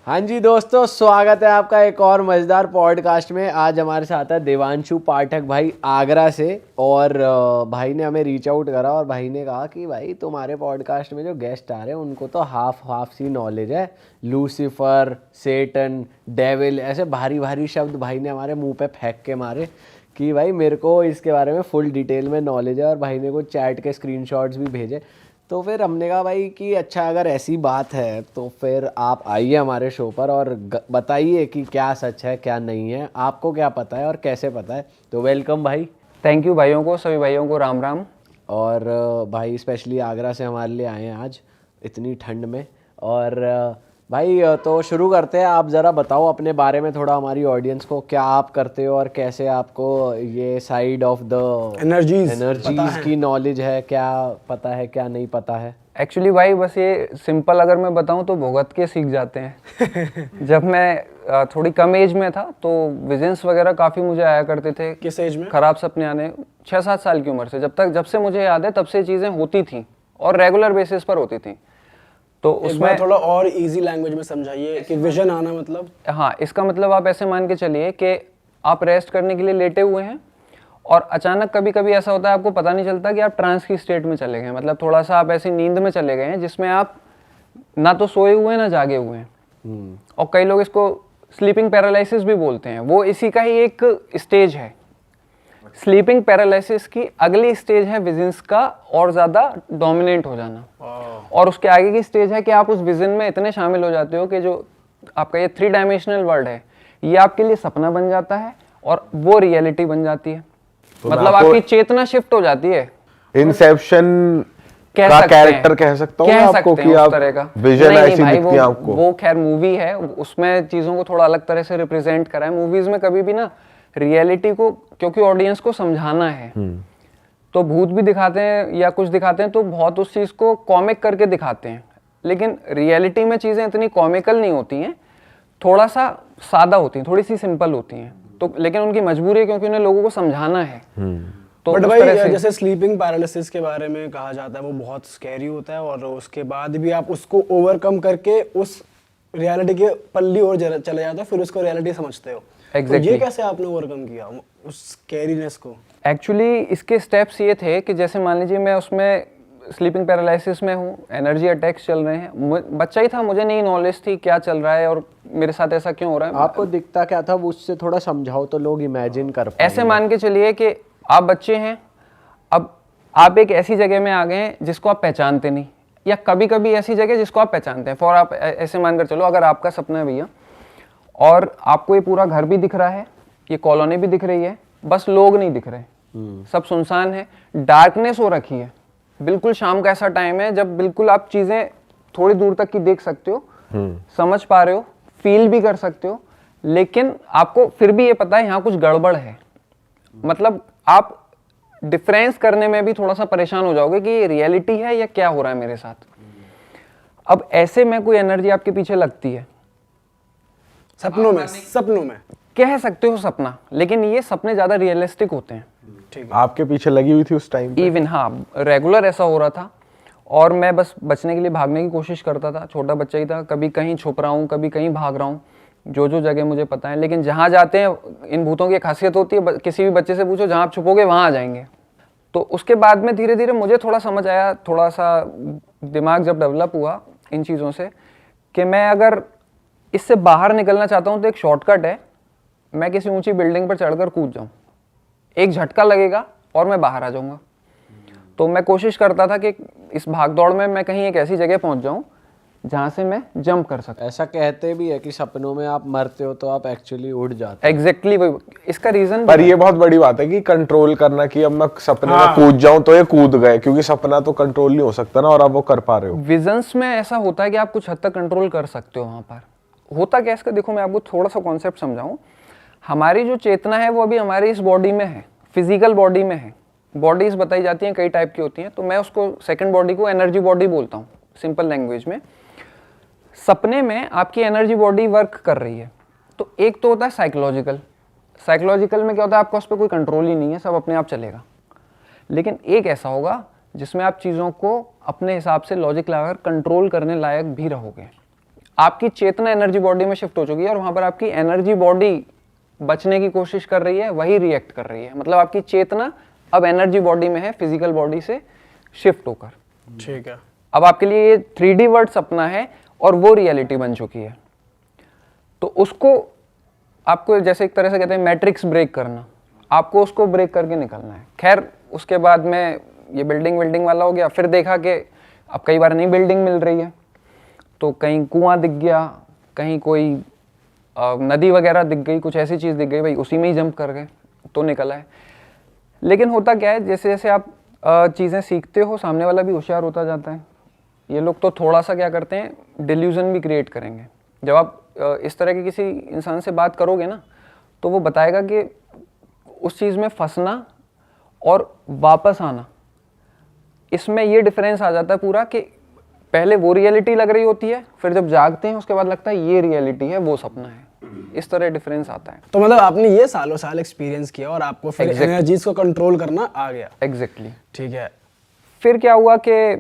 हाँ जी दोस्तों, स्वागत है आपका एक और मज़ेदार पॉडकास्ट में। आज हमारे साथ है देवांशु पाठक भाई आगरा से। और भाई ने हमें रीच आउट करा और भाई ने कहा कि भाई तुम्हारे पॉडकास्ट में जो गेस्ट आ रहे हैं उनको तो हाफ सी नॉलेज है। लूसीफर, सेटन, डेविल, ऐसे भारी भारी शब्द भाई ने हमारे मुंह पे फेंक के मारे कि भाई मेरे को इसके बारे में फुल डिटेल में नॉलेज है। और भाई ने कुछ चैट के स्क्रीनशॉट्स भी भेजे। तो फिर हमने कहा भाई कि अच्छा अगर ऐसी बात है तो फिर आप आइए हमारे शो पर और बताइए कि क्या सच है क्या नहीं है, आपको क्या पता है और कैसे पता है। तो वेलकम भाई। थैंक यू भाइयों को, सभी भाइयों को राम राम। और भाई स्पेशली आगरा से हमारे लिए आए हैं आज इतनी ठंड में। और भाई तो शुरू करते हैं। आप ज़रा बताओ अपने बारे में थोड़ा हमारी ऑडियंस को, क्या आप करते हो और कैसे आपको ये साइड ऑफ द एनर्जीज की नॉलेज है, क्या पता है क्या नहीं पता है। एक्चुअली भाई बस ये सिंपल अगर मैं बताऊं तो भुगत के सीख जाते हैं। जब मैं थोड़ी कम एज में था तो विजन्स वगैरह काफ़ी मुझे आया करते थे। किस एज में? खराब सपने आने 6-7 साल की उम्र से। जब से मुझे याद है तब से चीज़ें होती थी और रेगुलर बेसिस पर होती थी। तो उसमें थोड़ा और इजी लैंग्वेज में समझाइए कि विजन आना मतलब। हाँ, इसका मतलब आप ऐसे मान के चलिए कि आप रेस्ट करने के लिए लेटे हुए हैं और अचानक कभी कभी ऐसा होता है आपको पता नहीं चलता कि आप ट्रांस की स्टेट में चले गए, मतलब थोड़ा सा आप ऐसी नींद में चले गए हैं जिसमें आप ना तो सोए हुए हैं ना जागे हुए हैं। और कई लोग इसको स्लीपिंग पैरालिसिस भी बोलते हैं। वो इसी का ही एक स्टेज है। स्लीपिंग पैरालिसिस की अगली स्टेज है विजन्स का और ज़्यादा डोमिनेंट हो जाना। और उसके आगे की स्टेज है कि आप उस विजन में इतने शामिल हो जाते हो कि जो आपका ये 3 डायमेंशनल वर्ल्ड है ये आपके लिए सपना बन जाता है और वो रियलिटी बन जाती है। तो मतलब आपकी चेतना शिफ्ट हो जाती है। इंसेप्शन का कैरेक्टर कह सकता हूँ आपको कि आप विजन ऐसी दिखती है आपको। वो खैर मूवी है, उसमें चीजों को थोड़ा अलग तरह से रिप्रेजेंट करा है। मूवीज में कभी भी ना रियलिटी को, क्योंकि ऑडियंस को समझाना है, तो भूत भी दिखाते हैं या कुछ दिखाते हैं तो बहुत उस चीज को कॉमिक करके दिखाते हैं। लेकिन रियलिटी में चीजें इतनी कॉमिकल नहीं होती हैं, थोड़ा सा सादा होती हैं, थोड़ी सी सिंपल होती हैं। तो लेकिन उनकी मजबूरी है क्योंकि उन्हें लोगों को समझाना है। तो बट भाई जैसे स्लीपिंग पैरालिसिस के बारे में कहा जाता है वो बहुत स्कैरी होता है और उसके बाद भी आप उसको ओवरकम करके उस रियलिटी के पल्ली और चले जाते हो, फिर उसको रियलिटी समझते हो। Exactly. तो ये कैसे आपने ओवरकम किया उस स्कैरीनेस को? एक्चुअली इसके स्टेप्स ये थे कि जैसे मान लीजिए मैं उसमें स्लीपिंग पैरालिसिस में हूँ, एनर्जी अटैक्स चल रहे हैं, बच्चा ही था, मुझे नहीं नॉलेज थी क्या चल रहा है और मेरे साथ ऐसा क्यों हो रहा है। आपको दिखता क्या था उससे थोड़ा समझाओ तो लोग इमेजिन कर पाएंगे। ऐसे मान के चलिए कि आप बच्चे हैं, अब आप एक ऐसी जगह में आ गए हैं जिसको आप पहचानते नहीं, या कभी कभी ऐसी जगह जिसको आप पहचानते हैं। फॉर आप ऐसे मानकर चलो अगर आपका सपना है भैया और आपको ये पूरा घर भी दिख रहा है, ये कॉलोनी भी दिख रही है, बस लोग नहीं दिख रहे, सब सुनसान है, डार्कनेस हो रखी है, बिल्कुल शाम का ऐसा टाइम है जब बिल्कुल आप चीजें थोड़ी दूर तक की देख सकते हो, समझ पा रहे हो, फील भी कर सकते हो, लेकिन आपको फिर भी ये पता है यहाँ कुछ गड़बड़ है। मतलब आप डिफरेंस करने में भी थोड़ा सा परेशान हो जाओगे कि ये रियलिटी है या क्या हो रहा है मेरे साथ। अब ऐसे में कोई एनर्जी आपके पीछे लगती है, सपनों में कह सकते हो सपना, लेकिन ये सपने ज्यादा रियलिस्टिक होते हैं। ठीक है। आपके पीछे लगी हुई थी उस टाइम पे? इवन हाँ, रेगुलर ऐसा हो रहा था और मैं बस बचने के लिए भागने की कोशिश करता था। छोटा बच्चा ही था, कभी कहीं छुप रहा हूँ, कभी कहीं भाग रहा हूँ, जो जगह मुझे पता है। लेकिन जहाँ जाते हैं, इन भूतों की खासियत होती है, किसी भी बच्चे से पूछो जहाँ आप छुपोगे वहाँ आ जाएंगे। तो उसके बाद में धीरे धीरे मुझे थोड़ा समझ आया, थोड़ा सा दिमाग जब डेवलप हुआ इन चीज़ों से, कि मैं अगर इससे बाहर निकलना चाहता हूँ तो एक शॉर्टकट है, मैं किसी ऊंची बिल्डिंग पर चढ़कर कूद जाऊँ, एक झटका लगेगा और मैं बाहर आ जाऊँगा। तो मैं कोशिश करता था कि इस भागदौड़ में मैं कहीं एक ऐसी जगह पहुँच जाऊँ जहाँ से मैं जंप कर सकूं। ऐसा कहते भी है कि सपनों में आप मरते हो तो आप एक्चुअली उड़ जाते हो। एग्जैक्टली वही इसका रीजन। पर ये बहुत बड़ी बात है कि कंट्रोल करना, कि अब मैं सपने में कूद जाऊं तो ये कूद गए, क्योंकि सपना तो कंट्रोल नहीं हो सकता ना, और आप वो कर पा रहे हो। विजन्स में ऐसा होता है कि आप कुछ हद तक कंट्रोल कर सकते हो। वहाँ पर होता क्या इसका, देखो मैं आपको थोड़ा सा कॉन्सेप्ट समझाऊं। हमारी जो चेतना है वो अभी हमारी इस बॉडी में है, फिजिकल बॉडी में है। बॉडीज बताई जाती हैं, कई टाइप की होती हैं, तो मैं उसको सेकंड बॉडी को एनर्जी बॉडी बोलता हूँ सिंपल लैंग्वेज में। सपने में आपकी एनर्जी बॉडी वर्क कर रही है। तो एक तो होता है साइकोलॉजिकल। साइकोलॉजिकल में क्या होता है, आपका उस पर कोई कंट्रोल ही नहीं है, सब अपने आप चलेगा। लेकिन एक ऐसा होगा जिसमें आप चीज़ों को अपने हिसाब से लॉजिक लगाकर कंट्रोल करने लायक भी रहोगे। आपकी चेतना एनर्जी बॉडी में शिफ्ट हो चुकी है और वहां पर आपकी एनर्जी बॉडी बचने की कोशिश कर रही है, वही रिएक्ट कर रही है। मतलब आपकी चेतना अब एनर्जी बॉडी में है, फिजिकल बॉडी से शिफ्ट होकर। ठीक है। अब आपके लिए ये 3D वर्ड सपना है और वो रियलिटी बन चुकी है। तो उसको आपको जैसे एक तरह से कहते हैं मैट्रिक्स ब्रेक करना, आपको उसको ब्रेक करके निकलना है। खैर उसके बाद में ये बिल्डिंग वाला हो गया। फिर देखा कि अब कई बार नई बिल्डिंग मिल रही है, तो कहीं कुआं दिख गया, कहीं कोई नदी वगैरह दिख गई, कुछ ऐसी चीज़ दिख गई, भाई उसी में ही जंप कर गए तो निकला है। लेकिन होता क्या है, जैसे जैसे आप चीज़ें सीखते हो, सामने वाला भी होशियार होता जाता है। ये लोग तो थोड़ा सा क्या करते हैं, डिल्यूजन भी क्रिएट करेंगे। जब आप इस तरह के किसी इंसान से बात करोगे ना, तो वो बताएगा कि उस चीज़ में फंसना और वापस आना, इसमें ये डिफरेंस आ जाता है पूरा कि पहले वो रियलिटी लग रही होती है, फिर जब जागते हैं उसके बाद लगता है ये रियलिटी है, वो सपना है। इस तरह डिफरेंस आता है। तो मतलब आपने ये सालों साल एक्सपीरियंस किया और आपको फिर एनर्जीज को कंट्रोल करना आ गया। एग्जैक्टली। ठीक है। फिर क्या हुआ कि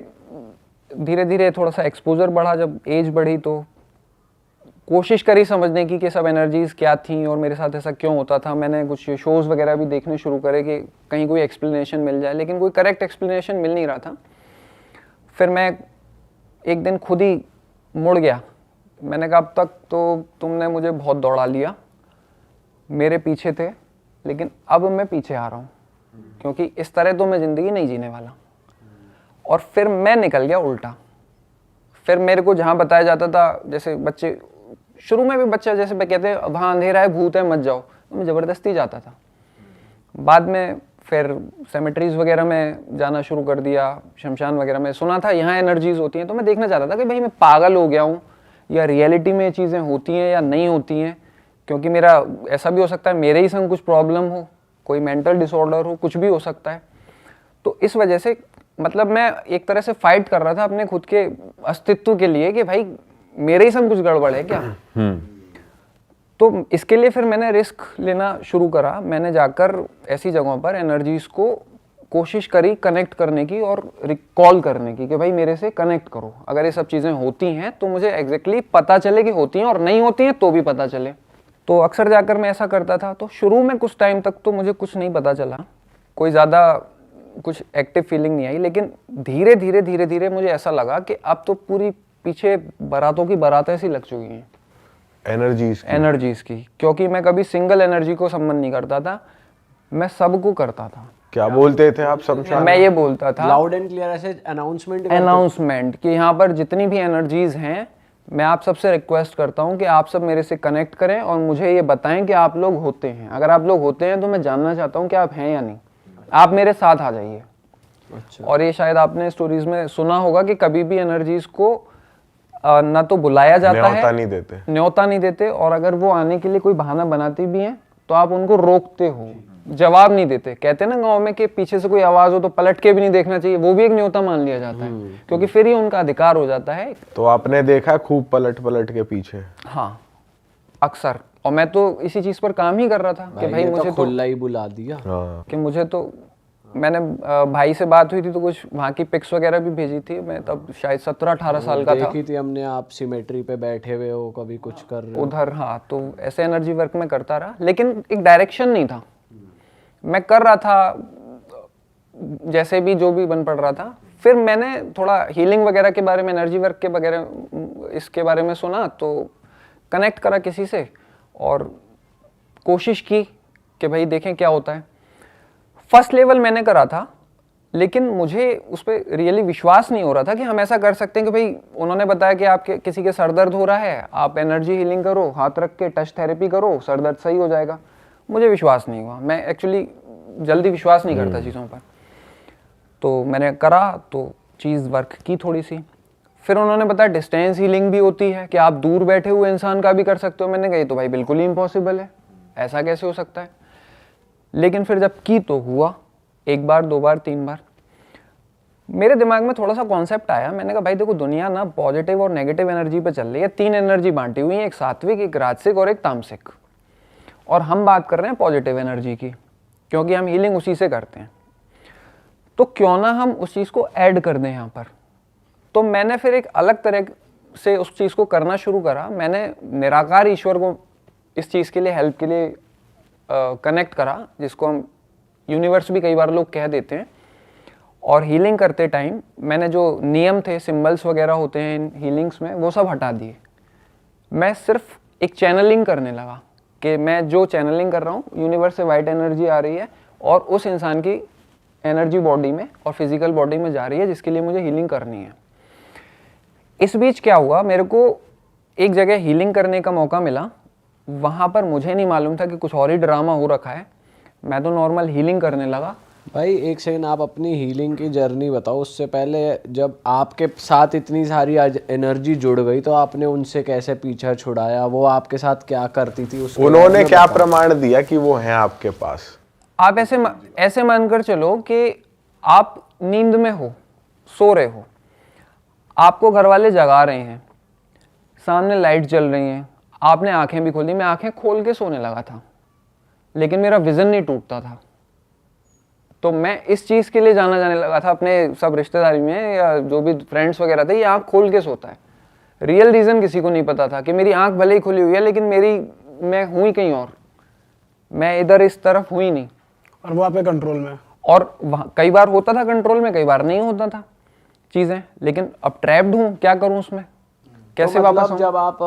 धीरे धीरे थोड़ा सा एक्सपोजर बढ़ा, जब एज बढ़ी तो कोशिश करी समझने की कि सब एनर्जीज क्या थी और मेरे साथ ऐसा क्यों होता था। मैंने कुछ शोज़ वगैरह भी देखने शुरू करे कि कहीं कोई एक्सप्लेनेशन मिल जाए, लेकिन कोई करेक्ट एक्सप्लेनेशन मिल नहीं रहा था। फिर मैं एक दिन खुद ही मुड़ गया। मैंने कहा अब तक तो तुमने मुझे बहुत दौड़ा लिया, मेरे पीछे थे, लेकिन अब मैं पीछे आ रहा हूँ, क्योंकि इस तरह तो मैं ज़िंदगी नहीं जीने वाला। और फिर मैं निकल गया उल्टा। फिर मेरे को जहाँ बताया जाता था, जैसे बच्चे शुरू में भी बच्चा जैसे मैं कहते हैं वहाँ अंधेरा है, भूत है, मत जाओ, तो मैं ज़बरदस्ती जाता था। बाद में फिर सेमेट्रीज वगैरह में जाना शुरू कर दिया, शमशान वगैरह में। सुना था यहाँ एनर्जीज होती हैं, तो मैं देखना चाहता था कि भाई मैं पागल हो गया हूँ या रियलिटी में ये चीज़ें होती हैं या नहीं होती हैं। क्योंकि मेरा ऐसा भी हो सकता है मेरे ही संग कुछ प्रॉब्लम हो, कोई मेंटल डिसऑर्डर हो, कुछ भी हो सकता है। तो इस वजह से मतलब मैं एक तरह से फाइट कर रहा था अपने खुद के अस्तित्व के लिए कि भाई मेरे ही संग कुछ गड़बड़ है क्या। तो इसके लिए फिर मैंने रिस्क लेना शुरू करा। मैंने जाकर ऐसी जगहों पर एनर्जीज को कोशिश करी कनेक्ट करने की और रिकॉल करने की कि भाई मेरे से कनेक्ट करो। अगर ये सब चीज़ें होती हैं तो मुझे एग्जैक्टली पता चले कि होती हैं, और नहीं होती हैं तो भी पता चले। तो अक्सर जाकर मैं ऐसा करता था। तो शुरू में कुछ टाइम तक तो मुझे कुछ नहीं पता चला, कोई ज़्यादा कुछ एक्टिव फीलिंग नहीं आई। लेकिन धीरे धीरे मुझे ऐसा लगा कि अब तो पूरी पीछे बारातों की बारातें ऐसी लग चुकी हैं एनर्जीज की। क्योंकि मैं कभी सिंगल एनर्जी को संबंध नहीं करता था, मैं सबको करता था। क्या बोलते थे आप शमशान? मैं ये बोलता था लाउड एंड क्लियर ऐसे अनाउंसमेंट कि यहाँ पर जितनी भी एनर्जीज हैं, मैं आप सबसे रिक्वेस्ट करता हूँ कि आप सब मेरे से कनेक्ट करें और मुझे ये बताएं कि आप लोग होते हैं। अगर आप लोग होते हैं तो मैं जानना चाहता हूँ कि आप हैं या नहीं, आप मेरे साथ आ जाइए। अच्छा। और ये शायद आपने स्टोरीज में सुना होगा कि कभी भी एनर्जीज को ना तो बुलाया जाता है, न्योता नहीं देते, और अगर वो आने के लिए कोई बहाना बनाती भी हैं तो आप उनको रोकते हो, जवाब नहीं देते। कहते हैं ना गांव में कि पीछे से कोई आवाज हो तो पलट के भी नहीं देखना चाहिए, वो भी एक न्योता मान लिया जाता है, क्योंकि फिर ही उनका अधिकार हो जाता है। तो आपने देखा खूब पलट के पीछे? हाँ, अक्सर। और मैं तो इसी चीज पर काम ही कर रहा था कि भाई मुझे तो खुला ही बुला दिया कि मुझे तो, मैंने भाई से बात हुई थी तो कुछ वहाँ की पिक्स वगैरह भी भेजी थी। मैं तब शायद 17-18 साल का था। देखी थी हमने, आप सिमेट्री पे बैठे हुए हो, कभी कुछ कर रहे हो उधर। हाँ, तो ऐसे एनर्जी वर्क में करता रहा, लेकिन एक डायरेक्शन नहीं था। मैं कर रहा था जैसे भी जो भी बन पड़ रहा था। फिर मैंने थोड़ा हीलिंग वगैरह के बारे में, एनर्जी वर्क के वगैरह इसके बारे में सुना, तो कनेक्ट करा किसी से और कोशिश की कि भाई देखें क्या होता है। फर्स्ट लेवल मैंने करा था, लेकिन मुझे उस पर रियली विश्वास नहीं हो रहा था कि हम ऐसा कर सकते हैं कि भाई उन्होंने बताया कि आपके किसी के सर दर्द हो रहा है, आप एनर्जी हीलिंग करो, हाथ रख के टच थेरेपी करो, सर दर्द सही हो जाएगा। मुझे विश्वास नहीं हुआ। मैं एक्चुअली जल्दी विश्वास नहीं करता चीज़ों पर। तो मैंने करा तो चीज़ वर्क की थोड़ी सी। फिर उन्होंने बताया डिस्टेंस हीलिंग भी होती है कि आप दूर बैठे हुए इंसान का भी कर सकते हो। मैंने कहा तो भाई बिल्कुल ही इम्पॉसिबल है, ऐसा कैसे हो सकता है। लेकिन फिर जब की तो हुआ, 1 बार 2 बार 3 बार। मेरे दिमाग में थोड़ा सा कॉन्सेप्ट आया। मैंने कहा भाई देखो, दुनिया ना पॉजिटिव और नेगेटिव एनर्जी पे चल रही है। 3 एनर्जी बांटी हुई है, एक सात्विक, एक राजसिक और एक तामसिक। और हम बात कर रहे हैं पॉजिटिव एनर्जी की, क्योंकि हम हीलिंग उसी से करते हैं। तो क्यों ना हम उस चीज़ को ऐड कर दें यहाँ पर। तो मैंने फिर एक अलग तरह से उस चीज़ को करना शुरू करा, मैंने निराकार ईश्वर को इस चीज़ के लिए, हेल्प के लिए कनेक्ट करा, जिसको हम यूनिवर्स भी कई बार लोग कह देते हैं। और हीलिंग करते टाइम मैंने जो नियम थे, सिंबल्स वगैरह होते हैं इन हीलिंग्स में, वो सब हटा दिए। मैं सिर्फ एक चैनलिंग करने लगा कि मैं जो चैनलिंग कर रहा हूँ, यूनिवर्स से वाइट एनर्जी आ रही है और उस इंसान की एनर्जी बॉडी में और फिजिकल बॉडी में जा रही है, जिसके लिए मुझे हीलिंग करनी है। इस बीच क्या हुआ, मेरे को एक जगह हीलिंग करने का मौका मिला, वहाँ पर मुझे नहीं मालूम था कि कुछ और ही ड्रामा हो रखा है। मैं तो नॉर्मल हीलिंग करने लगा। भाई एक सेकंड, आप अपनी हीलिंग की जर्नी बताओ। उससे पहले जब आपके साथ इतनी सारी एनर्जी जुड़ गई तो आपने उनसे कैसे पीछा छुड़ाया? वो आपके साथ क्या करती थी? उसके उन्होंने क्या प्रमाण दिया कि वो है आपके पास? आप ऐसे मानकर चलो कि आप नींद में हो, सो रहे हो, आपको घर वाले जगा रहे हैं, सामने लाइट जल रही है, आपने आंखें भी खोली। मैं आंखें खोल के सोने लगा था, लेकिन मेरा विजन नहीं टूटता था। तो मैं इस चीज़ के लिए जाना जाने लगा था अपने सब रिश्तेदारी में, या जो भी फ्रेंड्स वगैरह थे, ये आँख खोल के सोता है। रियल रीज़न किसी को नहीं पता था कि मेरी आँख भले ही खुली हुई है, लेकिन मैं हूँ ही कहीं और, मैं इधर इस तरफ हुई नहीं। और वो आपके कंट्रोल में। और वहाँ कई बार होता था कंट्रोल में, कई बार नहीं होता था चीज़ें, लेकिन अब ट्रैप्ड हूँ, क्या करूँ उसमें, कैसे तो वापस? जब आप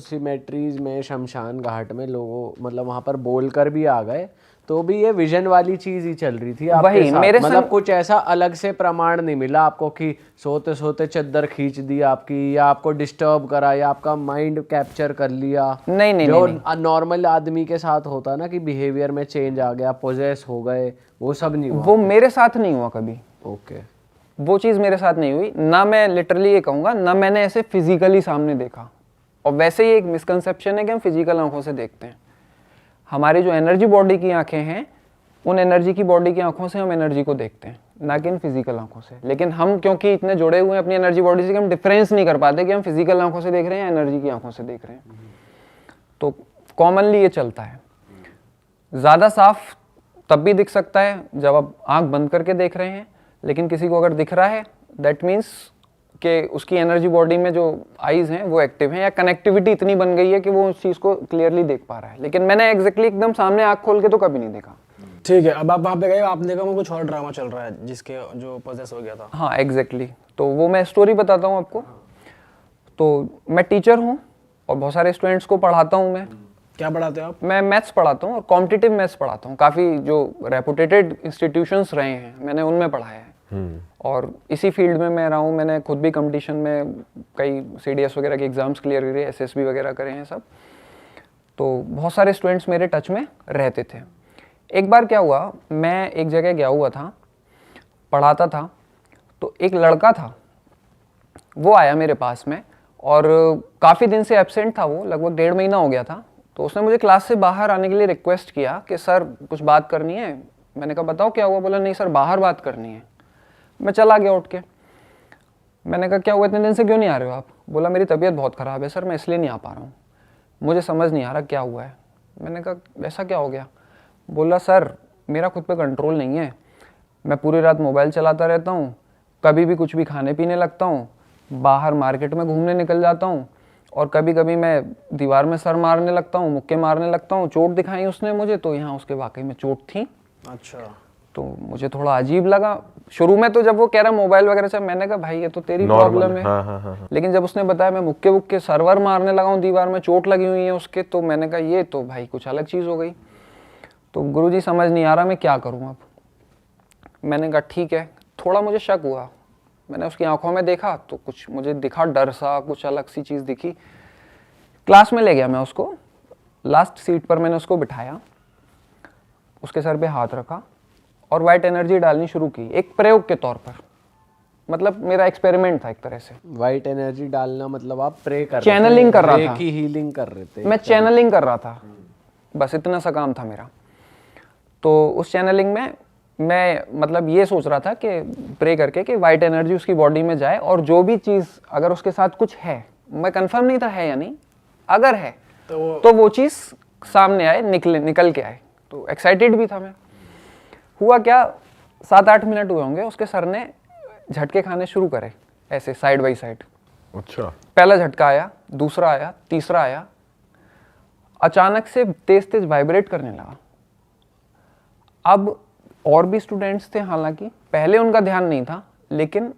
सिमेट्रीज में, शमशान घाट में लोगों मतलब वहां पर बोलकर भी आ गए, तो भी ये विजन वाली चीज ही चल रही थी आपके वही साथ? मेरे मतलब कुछ ऐसा अलग से प्रमाण नहीं मिला आपको कि सोते सोते चद्दर खींच दी आपकी, या आपको डिस्टर्ब करा, या आपका माइंड कैप्चर कर लिया? नहीं, जो नॉर्मल आदमी के साथ होता ना कि बिहेवियर में चेंज आ गया, पोजेस हो गए, वो सब नहीं हुआ? वो मेरे साथ नहीं हुआ कभी। ओके, वो चीज़ मेरे साथ नहीं हुई ना। मैं लिटरली ये कहूँगा ना, मैंने ऐसे फिजिकली सामने देखा। और वैसे ही एक मिसकंसेप्शन है कि हम फिजिकल आंखों से देखते हैं। हमारी जो एनर्जी बॉडी की आंखें हैं, उन एनर्जी की बॉडी की आंखों से हम एनर्जी को देखते हैं, ना कि इन फिजिकल आंखों से। लेकिन हम क्योंकि इतने जुड़े हुए हैं अपनी एनर्जी बॉडी से कि हम डिफरेंस नहीं कर पाते कि हम फिजिकल आंखों से देख रहे हैं या एनर्जी की आंखों से देख रहे हैं। तो कॉमनली ये चलता है। ज़्यादा साफ तब भी दिख सकता है जब आप आंख बंद करके देख रहे हैं, लेकिन किसी को अगर दिख रहा है, दैट मीन्स कि उसकी एनर्जी बॉडी में जो आईज हैं वो एक्टिव हैं, या कनेक्टिविटी इतनी बन गई है कि वो उस चीज़ को क्लियरली देख पा रहा है। लेकिन मैंने एग्जैक्टली एकदम सामने आंख खोल के तो कभी नहीं देखा। ठीक है, अब आप वहाँ पे गए, आपने देखा वो कुछ और ड्रामा चल रहा है जिसके जो पोजेस हो गया था। हाँ एग्जैक्टली। तो वो मैं स्टोरी बताता हूँ आपको। तो मैं टीचर हूँ और बहुत सारे स्टूडेंट्स को पढ़ाता हूँ। मैं क्या पढ़ाते हैं आप? मैं मैथ्स पढ़ाता हूँ और कॉम्पिटिटिव मैथ्स पढ़ाता हूँ। काफ़ी जो रेपुटेटेड इंस्टीट्यूशंस रहे हैं मैंने उनमें पढ़ाया है, और इसी फील्ड में मैं रहा हूँ। मैंने खुद भी कंपटीशन में कई CDS वगैरह के एग्ज़ाम्स क्लियर करे, SSB वगैरह करे हैं सब। तो बहुत सारे स्टूडेंट्स मेरे टच में रहते थे। एक बार क्या हुआ, मैं एक जगह गया हुआ था, पढ़ाता था, तो एक लड़का था, वो आया मेरे पास में, और काफ़ी दिन से एब्सेंट था वो, लगभग 1.5 महीना हो गया था। तो उसने मुझे क्लास से बाहर आने के लिए रिक्वेस्ट किया कि सर कुछ बात करनी है। मैंने कहा बताओ क्या हुआ? बोला नहीं सर बाहर बात करनी है। मैं चला गया उठ के। मैंने कहा क्या हुआ, इतने दिन से क्यों नहीं आ रहे हो आप? बोला मेरी तबीयत बहुत ख़राब है सर, मैं इसलिए नहीं आ पा रहा हूँ, मुझे समझ नहीं आ रहा क्या हुआ है। मैंने कहा ऐसा क्या हो गया? बोला सर मेरा खुद पे कंट्रोल नहीं है, मैं पूरी रात मोबाइल चलाता रहता हूँ, कभी भी कुछ भी खाने पीने लगता हूँ, बाहर मार्केट में घूमने निकल जाता हूँ, और कभी कभी मैं दीवार में सर मारने लगता हूँ, मुक्के मारने लगता हूँ। चोट दिखाई उसने मुझे, तो यहाँ उसके वाकई में चोट थी। अच्छा। तो मुझे थोड़ा अजीब लगा शुरू में। तो जब वो कह रहा मोबाइल वगैरह से, मैंने कहा भाई ये तो तेरी प्रॉब्लम है। हाँ। लेकिन जब उसने बताया मैं मुक्के बुक्के सर्वर मारने लगा हूँ, दीवार में चोट लगी हुई है उसके, तो मैंने कहा ये तो भाई कुछ अलग चीज़ हो गई। तो गुरुजी समझ नहीं आ रहा मैं क्या करूँ अब। मैंने कहा ठीक है। थोड़ा मुझे शक हुआ, मैंने उसकी आंखों में देखा तो कुछ मुझे दिखा, डर सा, कुछ अलग सी चीज़ दिखी। क्लास में ले गया मैं उसको, लास्ट सीट पर मैंने उसको बिठाया, उसके सर पे हाथ रखा और वाइट एनर्जी डालनी शुरू की, एक प्रयोग के तौर पर। मतलब मेरा एक्सपेरिमेंट था एक तरह से। वाइट एनर्जी डालना मतलब आप प्रे कर रहे थे, चैनलिंग कर रहा था, की हीलिंग कर रहे थे। मैं चैनलिंग कर रहा था, बस इतना सा काम था मेरा। तो उस चैनलिंग में मैं मतलब ये सोच रहा था कि प्रे करके कि वाइट एनर्जी उसकी बॉडी में जाए, और जो भी चीज़ अगर उसके साथ कुछ है, मैं कंफर्म नहीं था है या नहीं, अगर है तो वो चीज़ सामने आए, निकल के आए। तो एक्साइटेड भी था मैं। हुआ क्या, 7-8 मिनट हुए होंगे, उसके सर ने झटके खाने शुरू करे ऐसे साइड बाई साइड, अच्छा। पहला झटका आया, दूसरा आया, तीसरा आया, अचानक से तेज तेज वाइब्रेट करने लगा। अब और भी स्टूडेंट्स थे, हालांकि पहले उनका ध्यान नहीं था, लेकिन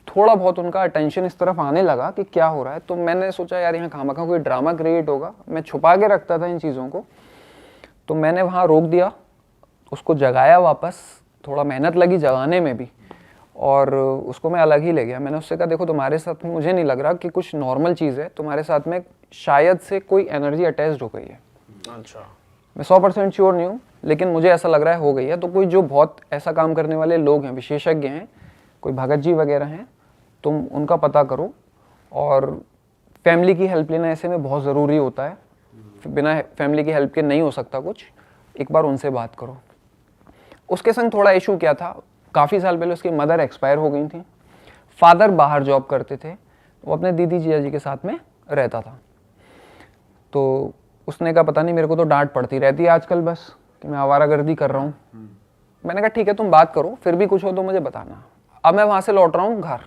थोड़ा बहुत उनका अटेंशन इस तरफ आने लगा कि क्या हो रहा है। तो मैंने सोचा यार यहाँ खामखा कोई ड्रामा क्रिएट होगा, मैं छुपा के रखता था इन चीज़ों को। तो मैंने वहाँ रोक दिया, उसको जगाया वापस, थोड़ा मेहनत लगी जगाने में भी, और उसको मैं अलग ही ले गया। मैंने उससे कहा देखो तुम्हारे साथ में मुझे नहीं लग रहा कि कुछ नॉर्मल चीज़ है, तुम्हारे साथ में शायद से कोई एनर्जी अटैच्ड हो गई है। अच्छा। मैं 100% श्योर नहीं हूँ, लेकिन मुझे ऐसा लग रहा है हो गई है। तो कोई जो बहुत ऐसा काम करने वाले लोग हैं, विशेषज्ञ हैं, कोई भगत जी वगैरह हैं, तुम उनका पता करो। और फैमिली की हेल्प लेना ऐसे में बहुत ज़रूरी होता है, बिना फैमिली की हेल्प के नहीं हो सकता कुछ। एक बार उनसे बात करो। उसके संग थोड़ा इशू क्या था, काफ़ी साल पहले उसकी मदर एक्सपायर हो गई थी, फादर बाहर जॉब करते थे, वो अपने दीदी जिया जी के साथ में रहता था। तो उसने कहा पता नहीं मेरे को तो डांट पड़ती रहती है आजकल बस कि मैं आवारागर्दी कर रहा हूँ। मैंने कहा ठीक है तुम बात करो, फिर भी कुछ हो तो मुझे बताना। अब मैं वहाँ से लौट रहा हूँ घर,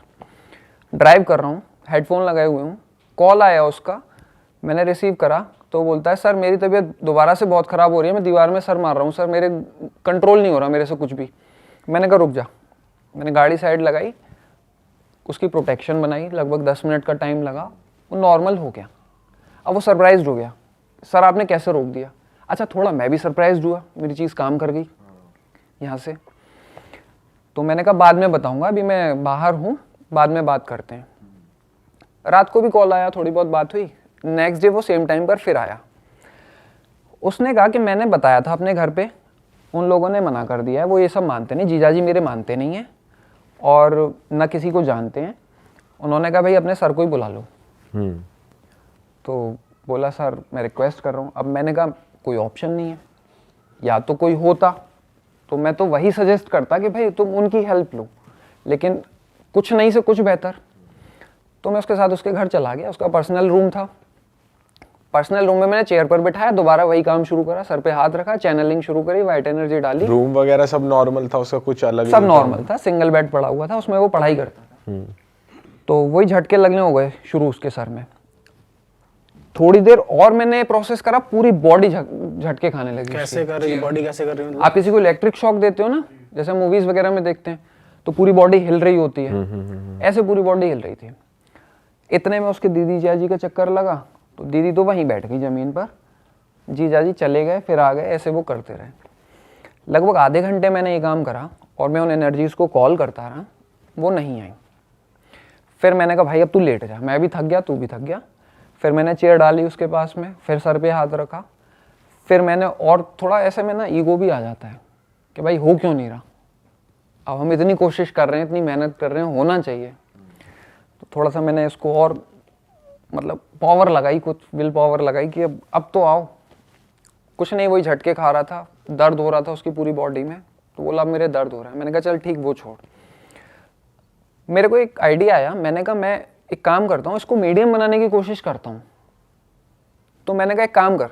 ड्राइव कर रहा हूँ, हेडफोन लगाए हुए हूँ, कॉल आया उसका, मैंने रिसीव करा। तो बोलता है सर मेरी तबीयत दोबारा से बहुत ख़राब हो रही है, मैं दीवार में सर मार रहा हूँ सर, मेरे कंट्रोल नहीं हो रहा मेरे से कुछ भी। मैंने कहा रुक जा, मैंने गाड़ी साइड लगाई, उसकी प्रोटेक्शन बनाई, लगभग 10 मिनट का टाइम लगा, वो नॉर्मल हो गया। अब वो सरप्राइज्ड हो गया, सर आपने कैसे रोक दिया? अच्छा थोड़ा मैं भी सरप्राइज्ड हुआ, मेरी चीज़ काम कर गई यहाँ से। तो मैंने कहा बाद में बताऊँगा, अभी मैं बाहर हूँ, बाद में बात करते हैं। रात को भी कॉल आया, थोड़ी बहुत बात हुई। नेक्स्ट डे वो सेम टाइम पर फिर आया। उसने कहा कि मैंने बताया था अपने घर पे, उन लोगों ने मना कर दिया है, वो ये सब मानते नहीं, जीजाजी मेरे मानते नहीं हैं और न किसी को जानते हैं। उन्होंने कहा भाई अपने सर को ही बुला लो। तो बोला सर मैं रिक्वेस्ट कर रहा हूँ। अब मैंने कहा कोई ऑप्शन नहीं है, या तो कोई होता तो मैं तो वही सजेस्ट करता कि भाई तुम उनकी हेल्प लो, लेकिन कुछ नहीं से कुछ बेहतर। तो मैं उसके साथ उसके घर चला गया, उसका पर्सनल रूम था। पर्सनल रूम में मैंने चेयर पर बिठाया, दोबारा वही काम शुरू करा, सर पे हाथ रखा, चैनलिंग शुरू करी, वाइट एनर्जी डाली। रूम वगैरह सब नॉर्मल था, उसका कुछ अलग सब नॉर्मल था, सिंगल बेड पड़ा हुआ था, उसमें वो पढ़ाई करता था। तो वही झटके लगने हो गए शुरू उसके सर में। थोड़ी देर और मैंने प्रोसेस करा, पूरी बॉडी झटके खाने लगी। कैसे कर रही है बॉडी, कैसे कर रही है? आप किसी को इलेक्ट्रिक शॉक देते हो ना, जैसे मूवीज वगैरह में देखते हैं, तो पूरी बॉडी हिल रही होती है, ऐसे पूरी बॉडी हिल रही थी। इतने में उसके दीदी जिया जी का चक्कर लगा, तो दीदी तो वहीं बैठ गई जमीन पर, जीजा जी चले गए, फिर आ गए, ऐसे वो करते रहे। लगभग आधे घंटे मैंने ये काम करा और मैं उन एनर्जीज को कॉल करता रहा, वो नहीं आई। फिर मैंने कहा भाई अब तू लेट जा, मैं भी थक गया, तू भी थक गया। फिर मैंने चेयर डाली उसके पास में, फिर सर पे हाथ रखा। फिर मैंने, और थोड़ा ऐसे में ना ईगो भी आ जाता है कि भाई हो क्यों नहीं रहा, अब हम इतनी कोशिश कर रहे हैं, इतनी मेहनत कर रहे हैं, होना चाहिए। तो थोड़ा सा मैंने इसको और मतलब पावर लगाई, कुछ विल पावर लगाई कि अब तो आओ। कुछ नहीं, वही झटके खा रहा था, दर्द हो रहा था उसकी पूरी बॉडी में। तो बोला अब मेरे दर्द हो रहा है। मैंने कहा चल ठीक, वो छोड़। मेरे को एक आइडिया आया, मैंने कहा मैं एक काम करता हूँ, इसको मीडियम बनाने की कोशिश करता हूँ। तो मैंने कहा एक काम कर।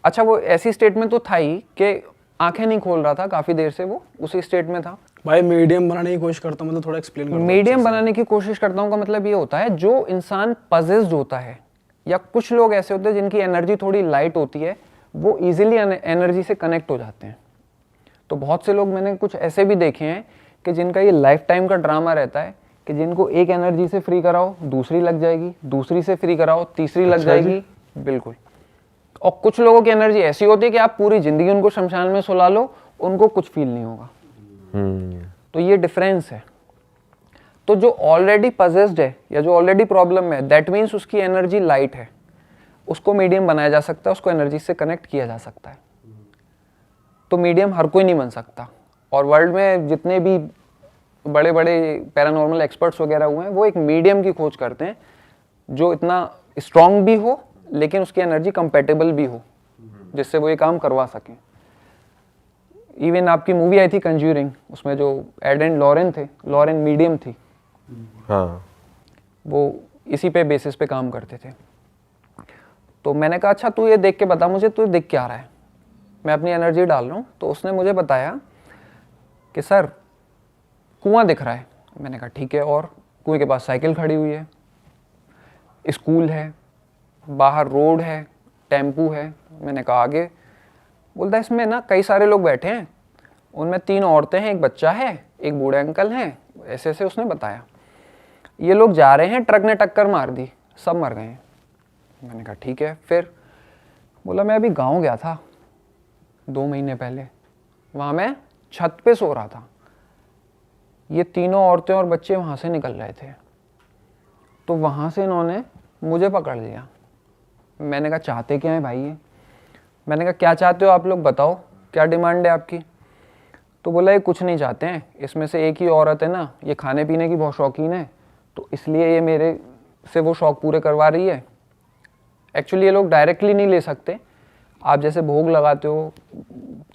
अच्छा वो ऐसी स्टेट में तो था ही कि आंखें नहीं खोल रहा था, काफ़ी देर से वो उसी स्टेट में था। भाई मीडियम बनाने की कोशिश करता हूँ, मतलब थोड़ा एक्सप्लेन करो। मीडियम बनाने की कोशिश करता हूँ का मतलब ये होता है, जो इंसान पजेस्ड होता है, या कुछ लोग ऐसे होते हैं जिनकी एनर्जी थोड़ी लाइट होती है, वो इजीली एनर्जी से कनेक्ट हो जाते हैं। तो बहुत से लोग मैंने कुछ ऐसे भी देखे हैं कि जिनका ये लाइफ टाइम का ड्रामा रहता है कि जिनको एक एनर्जी से फ्री कराओ दूसरी लग जाएगी, दूसरी से फ्री कराओ तीसरी लग जाएगी। बिल्कुल। और कुछ लोगों की एनर्जी ऐसी होती है कि आप पूरी जिंदगी उनको शमशान में सुला लो, उनको कुछ फील नहीं होगा। तो ये डिफरेंस है। तो जो ऑलरेडी पजेस्ड है या जो ऑलरेडी प्रॉब्लम है, दैट मीन्स उसकी एनर्जी लाइट है, उसको मीडियम बनाया जा सकता है, उसको एनर्जी से कनेक्ट किया जा सकता है। तो मीडियम हर कोई नहीं बन सकता। और वर्ल्ड में जितने भी बड़े बड़े पैरानॉर्मल एक्सपर्ट्स वगैरह हुए हैं, वो एक मीडियम की खोज करते हैं जो इतना स्ट्रांग भी हो लेकिन उसकी एनर्जी कंपेटेबल भी हो, जिससे वो ये काम करवा सकें। इवन आपकी मूवी आई थी कंज्यूरिंग, उसमें जो एड एंड लॉरेन थे, लॉरेन मीडियम थी। हाँ। वो इसी पे बेसिस पे काम करते थे। तो मैंने कहा अच्छा तू ये देख के बता मुझे, तू देख क्या रहा है, मैं अपनी एनर्जी डाल रहा हूँ। तो उसने मुझे बताया कि सर कुआं दिख रहा है। मैंने कहा ठीक है, और कुएं के पास साइकिल खड़ी हुई है, स्कूल है, बाहर रोड है, टेम्पू है। मैंने कहा आगे? बोलता है इसमें ना कई सारे लोग बैठे हैं, उनमें 3 औरतें हैं, एक बच्चा है, एक बूढ़े अंकल हैं, ऐसे ऐसे उसने बताया। ये लोग जा रहे हैं, ट्रक ने टक्कर मार दी, सब मर गए हैं। मैंने कहा ठीक है। फिर बोला मैं अभी गांव गया था 2 महीने पहले, वहाँ मैं छत पे सो रहा था, ये तीनों औरतें और बच्चे वहाँ से निकल रहे थे, तो वहाँ से इन्होंने मुझे पकड़ लिया। मैंने कहा चाहते क्या है भाई ये? मैंने कहा क्या चाहते हो आप लोग, बताओ क्या डिमांड है आपकी? तो बोला ये कुछ नहीं चाहते हैं, इसमें से एक ही औरत है ना, ये खाने पीने की बहुत शौकीन है, तो इसलिए ये मेरे से वो शौक पूरे करवा रही है। एक्चुअली ये लोग डायरेक्टली नहीं ले सकते, आप जैसे भोग लगाते हो